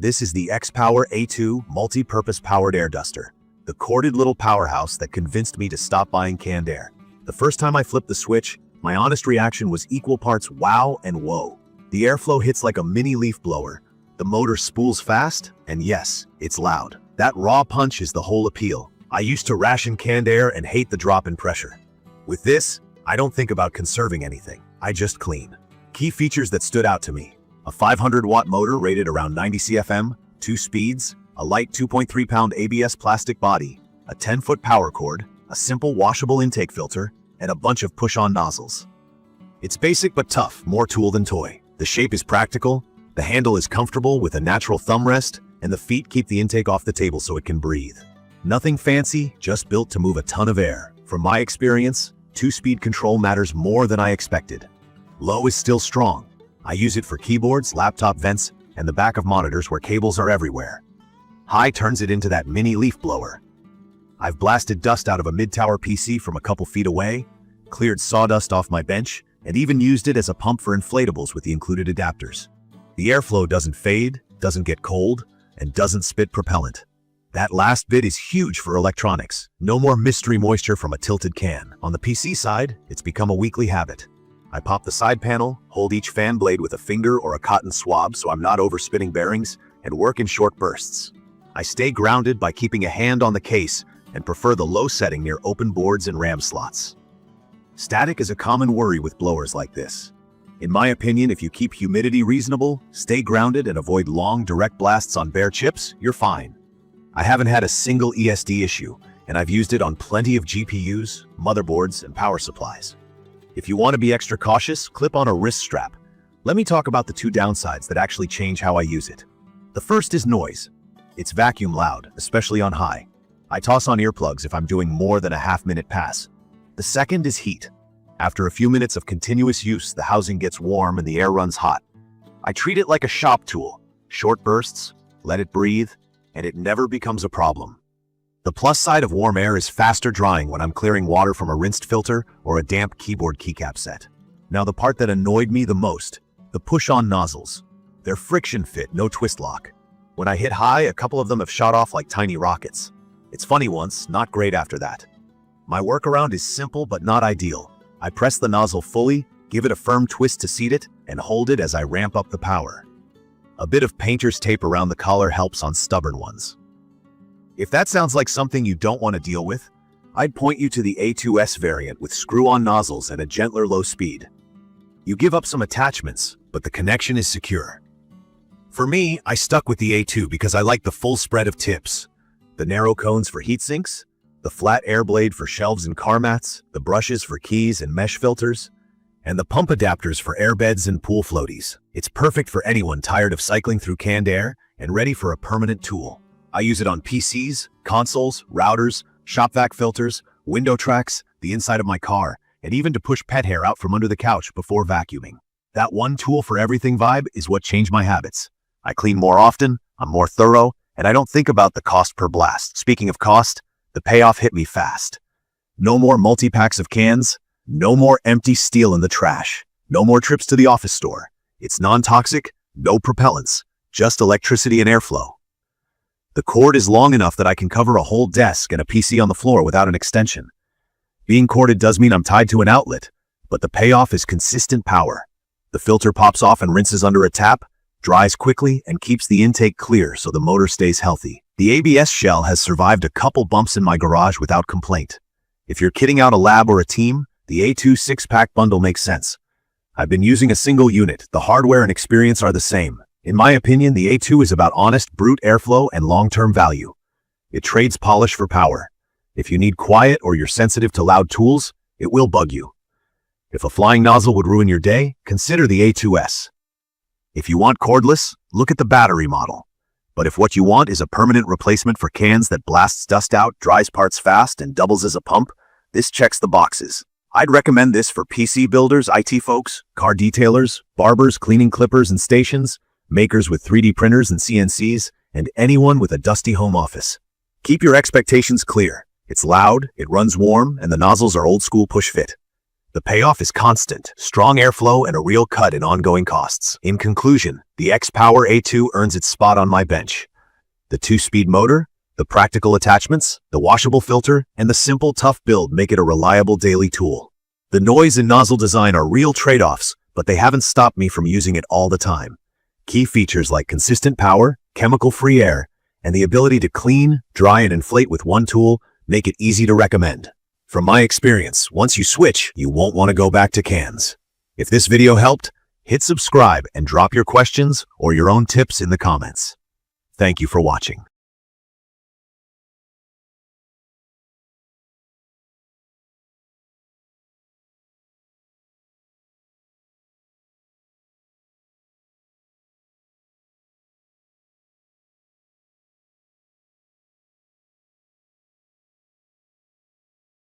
This is the XPOWER A-2 multi-purpose powered air duster, the corded little powerhouse that convinced me to stop buying canned air. The first time I flipped the switch, my honest reaction was equal parts wow and whoa. The airflow hits like a mini leaf blower, the motor spools fast, and yes, it's loud. That raw punch is the whole appeal. I used to ration canned air and hate the drop in pressure. With this, I don't think about conserving anything, I just clean. Key features that stood out to me: a 500-watt motor rated around 90 CFM, 2 speeds, a light 2.3-pound ABS plastic body, a 10-foot power cord, a simple washable intake filter, and a bunch of push-on nozzles. It's basic but tough, more tool than toy. The shape is practical, the handle is comfortable with a natural thumb rest, and the feet keep the intake off the table so it can breathe. Nothing fancy, just built to move a ton of air. From my experience, 2-speed control matters more than I expected. Low is still strong. I use it for keyboards, laptop vents, and the back of monitors where cables are everywhere. High turns it into that mini leaf blower. I've blasted dust out of a mid-tower PC from a couple feet away, cleared sawdust off my bench, and even used it as a pump for inflatables with the included adapters. The airflow doesn't fade, doesn't get cold, and doesn't spit propellant. That last bit is huge for electronics. No more mystery moisture from a tilted can. On the PC side, it's become a weekly habit. I pop the side panel, hold each fan blade with a finger or a cotton swab so I'm not overspinning bearings, and work in short bursts. I stay grounded by keeping a hand on the case and prefer the low setting near open boards and RAM slots. Static is a common worry with blowers like this. In my opinion, if you keep humidity reasonable, stay grounded, and avoid long direct blasts on bare chips, you're fine. I haven't had a single ESD issue, and I've used it on plenty of GPUs, motherboards, and power supplies. If you want to be extra cautious, clip on a wrist strap. Let me talk about the 2 downsides that actually change how I use it. The first is noise. It's vacuum loud, especially on high. I toss on earplugs if I'm doing more than a half-minute pass. The second is heat. After a few minutes of continuous use, the housing gets warm and the air runs hot. I treat it like a shop tool. Short bursts, let it breathe, and it never becomes a problem. The plus side of warm air is faster drying when I'm clearing water from a rinsed filter or a damp keyboard keycap set. Now the part that annoyed me the most, the push-on nozzles. They're friction fit, no twist lock. When I hit high, a couple of them have shot off like tiny rockets. It's funny once, not great after that. My workaround is simple but not ideal. I press the nozzle fully, give it a firm twist to seat it, and hold it as I ramp up the power. A bit of painter's tape around the collar helps on stubborn ones. If that sounds like something you don't want to deal with, I'd point you to the A2S variant with screw-on nozzles and a gentler low speed. You give up some attachments, but the connection is secure. For me, I stuck with the A2 because I like the full spread of tips. The narrow cones for heat sinks, the flat air blade for shelves and car mats, the brushes for keys and mesh filters, and the pump adapters for airbeds and pool floaties. It's perfect for anyone tired of cycling through canned air and ready for a permanent tool. I use it on PCs, consoles, routers, shop vac filters, window tracks, the inside of my car, and even to push pet hair out from under the couch before vacuuming. That one tool for everything vibe is what changed my habits. I clean more often, I'm more thorough, and I don't think about the cost per blast. Speaking of cost, the payoff hit me fast. No more multi-packs of cans, no more empty steel in the trash, no more trips to the office store. It's non-toxic, no propellants, just electricity and airflow. The cord is long enough that I can cover a whole desk and a PC on the floor without an extension. Being corded does mean I'm tied to an outlet, but the payoff is consistent power. The filter pops off and rinses under a tap, dries quickly, and keeps the intake clear so the motor stays healthy. The ABS shell has survived a couple bumps in my garage without complaint. If you're kitting out a lab or a team, the A2 6-pack bundle makes sense. I've been using a single unit. The hardware and experience are the same. In my opinion, the A2 is about honest, brute airflow and long-term value. It trades polish for power. If you need quiet or you're sensitive to loud tools, it will bug you. If a flying nozzle would ruin your day, consider the A2S. If you want cordless, look at the battery model. But if what you want is a permanent replacement for cans that blasts dust out, dries parts fast, and doubles as a pump, this checks the boxes. I'd recommend this for PC builders, IT folks, car detailers, barbers, cleaning clippers and stations, makers with 3D printers and CNCs, and anyone with a dusty home office. Keep your expectations clear. It's loud, it runs warm, and the nozzles are old school push fit. The payoff is constant, strong airflow, and a real cut in ongoing costs. In conclusion, the XPOWER A-2 earns its spot on my bench. The 2-speed motor, the practical attachments, the washable filter, and the simple, tough build make it a reliable daily tool. The noise and nozzle design are real trade-offs, but they haven't stopped me from using it all the time. Key features like consistent power, chemical-free air, and the ability to clean, dry, and inflate with one tool make it easy to recommend. From my experience, once you switch, you won't want to go back to cans. If this video helped, hit subscribe and drop your questions or your own tips in the comments. Thank you for watching.